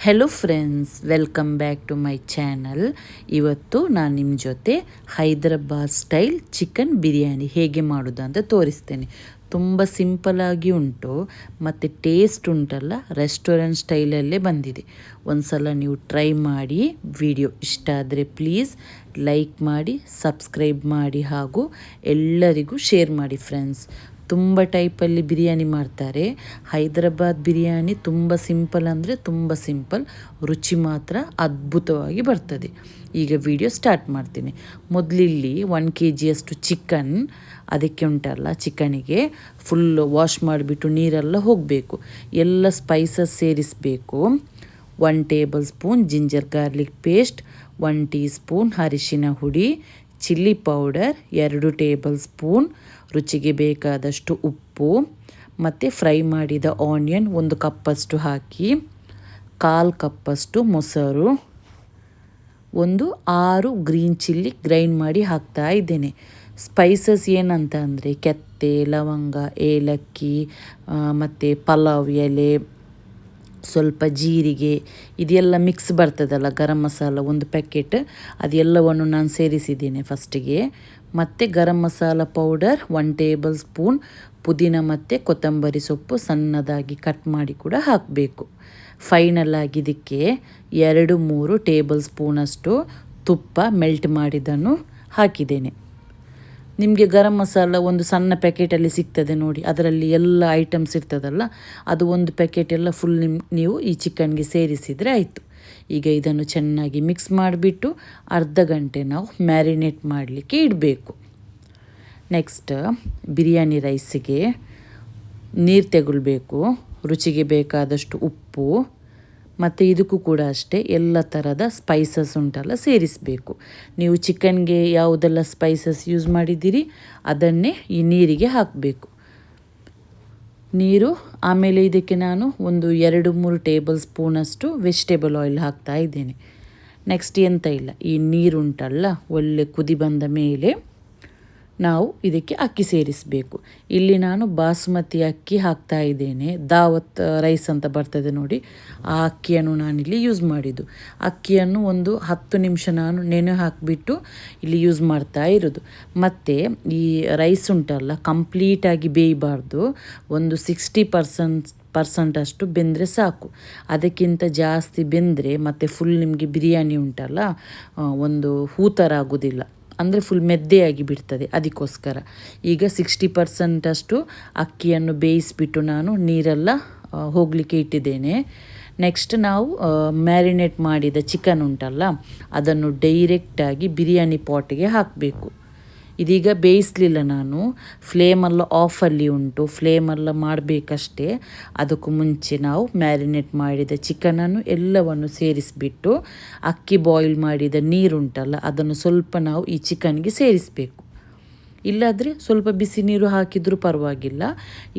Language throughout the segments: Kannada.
Hello friends, welcome back to my channel. ಇವತ್ತು ನಾನು ನಿಮ್ಮ ಜೊತೆ ಹೈದರಾಬಾದ್ ಸ್ಟೈಲ್ ಚಿಕನ್ ಬಿರಿಯಾನಿ ಹೇಗೆ ಮಾಡೋದು ಅಂತ ತೋರಿಸ್ತೇನೆ. ತುಂಬ ಸಿಂಪಲಾಗಿ ಉಂಟು ಮತ್ತು ಟೇಸ್ಟ್ ಉಂಟಲ್ಲ ರೆಸ್ಟೋರೆಂಟ್ ಸ್ಟೈಲಲ್ಲೇ ಬಂದಿದೆ. ಒಂದು ಸಲ ನೀವು ಟ್ರೈ ಮಾಡಿ. ವಿಡಿಯೋ ಇಷ್ಟ ಆದರೆ ಪ್ಲೀಸ್ ಲೈಕ್ ಮಾಡಿ, ಸಬ್ಸ್ಕ್ರೈಬ್ ಮಾಡಿ ಹಾಗೂ ಎಲ್ಲರಿಗೂ ಶೇರ್ ಮಾಡಿ ಫ್ರೆಂಡ್ಸ್. ತುಂಬ ಟೈಪಲ್ಲಿ ಬಿರಿಯಾನಿ ಮಾಡ್ತಾರೆ. ಹೈದರಾಬಾದ್ ಬಿರಿಯಾನಿ ತುಂಬ ಸಿಂಪಲ್ ಅಂದರೆ ತುಂಬ ಸಿಂಪಲ್, ರುಚಿ ಮಾತ್ರ ಅದ್ಭುತವಾಗಿ ಬರ್ತದೆ. ಈಗ ವಿಡಿಯೋ ಸ್ಟಾರ್ಟ್ ಮಾಡ್ತೀನಿ. ಮೊದಲಿಲ್ಲಿ 1 kg ಚಿಕನ್, ಅದಕ್ಕೆ ಉಂಟಲ್ಲ ಚಿಕನಿಗೆ ಫುಲ್ ವಾಶ್ ಮಾಡಿಬಿಟ್ಟು ನೀರೆಲ್ಲ ಹೋಗಬೇಕು. ಎಲ್ಲ ಸ್ಪೈಸಸ್ ಸೇರಿಸಬೇಕು. 1 table spoon ginger garlic paste, 1 tea spoon ಅರಿಶಿನ ಹುಡಿ, ಚಿಲ್ಲಿ ಪೌಡರ್ 2 ಟೇಬಲ್ ಸ್ಪೂನ್, ರುಚಿಗೆ ಬೇಕಾದಷ್ಟು ಉಪ್ಪು ಮತ್ತು ಫ್ರೈ ಮಾಡಿದ ಆನಿಯನ್ 1 ಕಪ್ಪಷ್ಟು ಹಾಕಿ, 1/4 ಕಪ್ಪಷ್ಟು ಮೊಸರು, 6 ಗ್ರೀನ್ ಚಿಲ್ಲಿ ಗ್ರೈಂಡ್ ಮಾಡಿ ಹಾಕ್ತಾ ಇದ್ದೇನೆ. ಸ್ಪೈಸಸ್ ಏನಂತ ಅಂದರೆ ಕೆತ್ತೆ, ಲವಂಗ, ಏಲಕ್ಕಿ ಮತ್ತು ಪಲಾವ್ ಎಲೆ, ಸ್ವಲ್ಪ ಜೀರಿಗೆ, ಇದೆಲ್ಲ ಮಿಕ್ಸ್ ಬರ್ತದಲ್ಲ ಗರಂ ಮಸಾಲ 1 ಪ್ಯಾಕೆಟ್, ಅದೆಲ್ಲವನ್ನು ನಾನು ಸೇರಿಸಿದ್ದೇನೆ ಫಸ್ಟಿಗೆ. ಮತ್ತು garam masala powder 1 table spoon, ಪುದೀನ ಮತ್ತು ಕೊತ್ತಂಬರಿ ಸೊಪ್ಪು ಸಣ್ಣದಾಗಿ ಕಟ್ ಮಾಡಿ ಕೂಡ ಹಾಕಬೇಕು. ಫೈನಲ್ ಆಗಿ ಇದಕ್ಕೆ 2-3 ಟೇಬಲ್ ಸ್ಪೂನಷ್ಟು ತುಪ್ಪ ಮೆಲ್ಟ್ ಮಾಡಿದ್ದನ್ನು ಹಾಕಿದ್ದೇನೆ. ನಿಮಗೆ ಗರಂ ಮಸಾಲ ಒಂದು ಸಣ್ಣ ಪ್ಯಾಕೆಟಲ್ಲಿ ಸಿಗ್ತದೆ ನೋಡಿ, ಅದರಲ್ಲಿ ಎಲ್ಲ ಐಟಮ್ಸ್ ಇರ್ತದಲ್ಲ, ಅದು 1 ಪ್ಯಾಕೆಟ್ ಎಲ್ಲ ಫುಲ್ ನೀವು ಈ ಚಿಕನ್ಗೆ ಸೇರಿಸಿದರೆ ಆಯಿತು. ಈಗ ಇದನ್ನು ಚೆನ್ನಾಗಿ ಮಿಕ್ಸ್ ಮಾಡಿಬಿಟ್ಟು ಅರ್ಧ ಗಂಟೆ ನಾವು ಮ್ಯಾರಿನೇಟ್ ಮಾಡಲಿಕ್ಕೆ ಇಡಬೇಕು. ನೆಕ್ಸ್ಟ್ ಬಿರಿಯಾನಿ ರೈಸಿಗೆ ನೀರು ತೆಗೊಳ್ಬೇಕು, ರುಚಿಗೆ ಬೇಕಾದಷ್ಟು ಉಪ್ಪು ಮತ್ತು ಇದಕ್ಕೂ ಕೂಡ ಅಷ್ಟೇ ಎಲ್ಲ ಥರದ ಸ್ಪೈಸಸ್ ಉಂಟಲ್ಲ ಸೇರಿಸಬೇಕು. ನೀವು ಚಿಕನ್ಗೆ ಯಾವುದೆಲ್ಲ ಸ್ಪೈಸಸ್ ಯೂಸ್ ಮಾಡಿದ್ದೀರಿ ಅದನ್ನೇ ಈ ನೀರಿಗೆ ಹಾಕಬೇಕು. ನೀರು ಆಮೇಲೆ ಇದಕ್ಕೆ ನಾನು ಒಂದು 2-3 ಟೇಬಲ್ ಸ್ಪೂನಷ್ಟು ವೆಜಿಟೇಬಲ್ ಆಯಿಲ್ ಹಾಕ್ತಾ ಇದ್ದೇನೆ. ನೆಕ್ಸ್ಟ್ ಎಂತ ಇಲ್ಲ, ಈ ನೀರುಂಟಲ್ಲ ಒಳ್ಳೆ ಕುದಿ ಬಂದ ಮೇಲೆ ನಾವು ಇದಕ್ಕೆ ಅಕ್ಕಿ ಸೇರಿಸಬೇಕು. ಇಲ್ಲಿ ನಾನು ಬಾಸುಮತಿ ಅಕ್ಕಿ ಹಾಕ್ತಾ ಇದ್ದೇನೆ. ದಾವತ್ ರೈಸ್ ಅಂತ ಬರ್ತದೆ ನೋಡಿ, ಆ ಅಕ್ಕಿಯನ್ನು ನಾನಿಲ್ಲಿ ಯೂಸ್ ಮಾಡಿದ್ದು. ಅಕ್ಕಿಯನ್ನು ಒಂದು 10 ನಿಮಿಷ ನಾನು ನೆನೆ ಹಾಕಿಬಿಟ್ಟು ಇಲ್ಲಿ ಯೂಸ್ ಮಾಡ್ತಾ ಇರೋದು. ಮತ್ತು ಈ ರೈಸ್ ಉಂಟಲ್ಲ ಕಂಪ್ಲೀಟಾಗಿ ಬೇಯಬಾರ್ದು, ಒಂದು 60% ಅಷ್ಟು ಬೆಂದರೆ ಸಾಕು. ಅದಕ್ಕಿಂತ ಜಾಸ್ತಿ ಬೆಂದರೆ ಮತ್ತು ಫುಲ್ ನಿಮಗೆ ಬಿರಿಯಾನಿ ಉಂಟಲ್ಲ ಒಂದು ಹೂ ಥರ ಆಗೋದಿಲ್ಲ, ಅಂದರೆ ಫುಲ್ ಮೆದ್ದೆಯಾಗಿ ಬಿಡ್ತದೆ. ಅದಕ್ಕೋಸ್ಕರ ಈಗ 60% ಅಷ್ಟು ಅಕ್ಕಿಯನ್ನು ಬೇಯಿಸಿಬಿಟ್ಟು ನಾನು ನೀರೆಲ್ಲ ಹೋಗಲಿಕ್ಕೆ ಇಟ್ಟಿದ್ದೇನೆ. ನೆಕ್ಸ್ಟ್ ನಾವು ಮ್ಯಾರಿನೇಟ್ ಮಾಡಿದ ಚಿಕನ್ ಉಂಟಲ್ಲ ಅದನ್ನು ಡೈರೆಕ್ಟಾಗಿ ಬಿರಿಯಾನಿ ಪಾಟಿಗೆ ಹಾಕಬೇಕು. ಇದೀಗ ಬೇಯಿಸಲಿಲ್ಲ ನಾನು, ಫ್ಲೇಮೆಲ್ಲ ಆಫಲ್ಲಿ ಉಂಟು, ಫ್ಲೇಮೆಲ್ಲ ಮಾಡಬೇಕಷ್ಟೇ. ಅದಕ್ಕೂ ಮುಂಚೆ ನಾವು ಮ್ಯಾರಿನೇಟ್ ಮಾಡಿದ ಚಿಕನನ್ನು ಎಲ್ಲವನ್ನು ಸೇರಿಸಿಬಿಟ್ಟು ಅಕ್ಕಿ ಬಾಯ್ಲ್ ಮಾಡಿದ ನೀರುಂಟಲ್ಲ ಅದನ್ನು ಸ್ವಲ್ಪ ನಾವು ಈ ಚಿಕನ್ಗೆ ಸೇರಿಸಬೇಕು. ಇಲ್ಲಾದರೆ ಸ್ವಲ್ಪ ಬಿಸಿ ನೀರು ಹಾಕಿದರೂ ಪರವಾಗಿಲ್ಲ,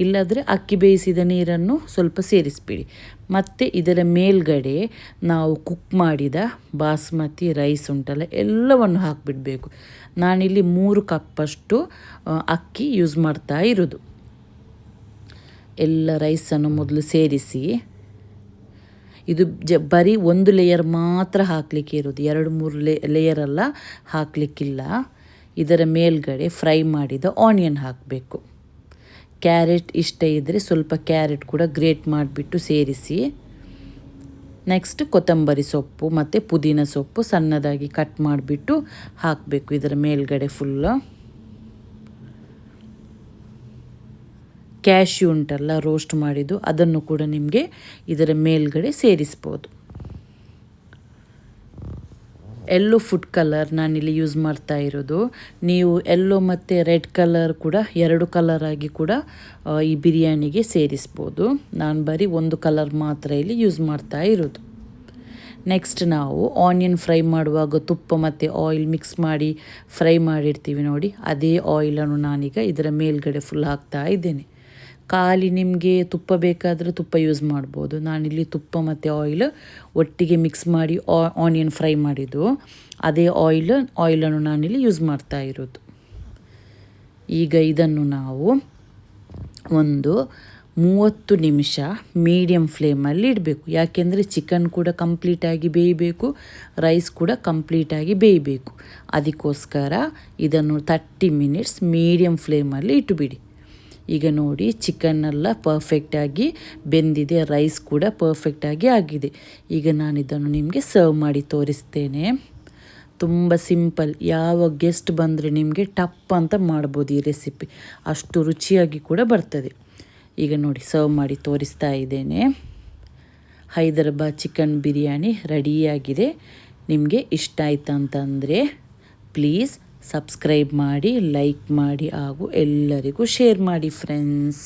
ಇಲ್ಲಾದರೆ ಅಕ್ಕಿ ಬೇಯಿಸಿದ ನೀರನ್ನು ಸ್ವಲ್ಪ ಸೇರಿಸ್ಬಿಡಿ. ಮತ್ತು ಇದರ ಮೇಲ್ಗಡೆ ನಾವು ಕುಕ್ ಮಾಡಿದ ಬಾಸ್ಮತಿ ರೈಸ್ ಉಂಟಲ್ಲ ಎಲ್ಲವನ್ನು ಹಾಕಿಬಿಡಬೇಕು. ನಾನಿಲ್ಲಿ 3 ಕಪ್ಪಷ್ಟು ಅಕ್ಕಿ ಯೂಸ್ ಮಾಡ್ತಾ ಇರೋದು. ಎಲ್ಲ ರೈಸನ್ನು ಮೊದಲು ಸೇರಿಸಿ, ಇದು ಬರೀ 1 ಲೇಯರ್ ಮಾತ್ರ ಹಾಕಲಿಕ್ಕೆ ಇರೋದು, 2-3 ಲೇಯರೆಲ್ಲ ಹಾಕಲಿಕ್ಕಿಲ್ಲ. ಇದರ ಮೇಲ್ಗಡೆ ಫ್ರೈ ಮಾಡಿದ ಆನಿಯನ್ ಹಾಕಬೇಕು. ಕ್ಯಾರೆಟ್ ಇಷ್ಟ ಇದ್ದರೆ ಸ್ವಲ್ಪ ಕ್ಯಾರೆಟ್ ಕೂಡ ಗ್ರೇಟ್ ಮಾಡಿಬಿಟ್ಟು ಸೇರಿಸಿ. ನೆಕ್ಸ್ಟ್ ಕೊತ್ತಂಬರಿ ಸೊಪ್ಪು ಮತ್ತು ಪುದೀನ ಸೊಪ್ಪು ಸಣ್ಣದಾಗಿ ಕಟ್ ಮಾಡಿಬಿಟ್ಟು ಹಾಕಬೇಕು ಇದರ ಮೇಲ್ಗಡೆ ಫುಲ್ಲು. ಕ್ಯಾಶ್ಯೂ ಉಂಟಲ್ಲ ರೋಸ್ಟ್ ಮಾಡಿದ್ದು ಅದನ್ನು ಕೂಡ ನಿಮಗೆ ಇದರ ಮೇಲ್ಗಡೆ ಸೇರಿಸ್ಬೋದು. ಎಲ್ಲೋ ಫುಡ್ ಕಲರ್ ನಾನಿಲ್ಲಿ ಯೂಸ್ ಮಾಡ್ತಾ ಇರೋದು. ನೀವು ಎಲ್ಲೋ ಮತ್ತು ರೆಡ್ ಕಲರ್ ಕೂಡ 2 ಕಲರ್ ಆಗಿ ಕೂಡ ಈ ಬಿರಿಯಾನಿಗೆ ಸೇರಿಸ್ಬೋದು. ನಾನು ಬರೀ 1 ಕಲರ್ ಮಾತ್ರ ಇಲ್ಲಿ ಯೂಸ್ ಮಾಡ್ತಾ ಇರೋದು. ನೆಕ್ಸ್ಟ್ ನಾವು ಆನಿಯನ್ ಫ್ರೈ ಮಾಡುವಾಗ ತುಪ್ಪ ಮತ್ತು ಆಯಿಲ್ ಮಿಕ್ಸ್ ಮಾಡಿ ಫ್ರೈ ಮಾಡಿರ್ತೀವಿ ನೋಡಿ, ಅದೇ ಆಯಿಲನ್ನು ನಾನೀಗ ಇದರ ಮೇಲ್ಗಡೆ ಫುಲ್ ಹಾಕ್ತಾ ಇದ್ದೇನೆ. ಖಾಲಿ ನಿಮಗೆ ತುಪ್ಪ ಬೇಕಾದರೆ ತುಪ್ಪ ಯೂಸ್ ಮಾಡ್ಬೋದು. ನಾನಿಲ್ಲಿ ತುಪ್ಪ ಮತ್ತು ಆಯಿಲ್ ಒಟ್ಟಿಗೆ ಮಿಕ್ಸ್ ಮಾಡಿ ಆನಿಯನ್ ಫ್ರೈ ಮಾಡಿದ್ದು, ಅದೇ ಆಯಿಲನ್ನು ನಾನಿಲ್ಲಿ ಯೂಸ್ ಮಾಡ್ತಾ ಇರೋದು. ಈಗ ಇದನ್ನು ನಾವು ಒಂದು 30 ನಿಮಿಷ ಮೀಡಿಯಮ್ ಫ್ಲೇಮಲ್ಲಿ ಇಡಬೇಕು. ಯಾಕೆಂದರೆ ಚಿಕನ್ ಕೂಡ ಕಂಪ್ಲೀಟಾಗಿ ಬೇಯಬೇಕು, ರೈಸ್ ಕೂಡ ಕಂಪ್ಲೀಟಾಗಿ ಬೇಯಬೇಕು. ಅದಕ್ಕೋಸ್ಕರ ಇದನ್ನು 30 ಮಿನಿಟ್ಸ್ ಮೀಡಿಯಮ್ ಫ್ಲೇಮಲ್ಲಿ ಇಟ್ಟುಬಿಡಿ. ಈಗ ನೋಡಿ ಚಿಕನ್ನೆಲ್ಲ ಪರ್ಫೆಕ್ಟಾಗಿ ಬೆಂದಿದೆ, ರೈಸ್ ಕೂಡ ಪರ್ಫೆಕ್ಟಾಗಿ ಆಗಿದೆ. ಈಗ ನಾನು ಇದನ್ನು ನಿಮಗೆ ಸರ್ವ್ ಮಾಡಿ ತೋರಿಸ್ತೇನೆ. ತುಂಬ ಸಿಂಪಲ್, ಯಾವ ಗೆಸ್ಟ್ ಬಂದರೆ ನಿಮಗೆ ಟಪ್ ಅಂತ ಮಾಡ್ಬೋದು ಈ ರೆಸಿಪಿ, ಅಷ್ಟು ರುಚಿಯಾಗಿ ಕೂಡ ಬರ್ತದೆ. ಈಗ ನೋಡಿ ಸರ್ವ್ ಮಾಡಿ ತೋರಿಸ್ತಾ ಇದ್ದೇನೆ. ಹೈದರಾಬಾದ್ ಚಿಕನ್ ಬಿರಿಯಾನಿ ರೆಡಿಯಾಗಿದೆ. ನಿಮಗೆ ಇಷ್ಟ ಆಯ್ತು ಅಂತಂದರೆ ಪ್ಲೀಸ್ ಸಬ್ಸ್ಕ್ರೈಬ್ ಮಾಡಿ, ಲೈಕ್ ಮಾಡಿ ಹಾಗೂ ಎಲ್ಲರಿಗೂ ಶೇರ್ ಮಾಡಿ ಫ್ರೆಂಡ್ಸ್.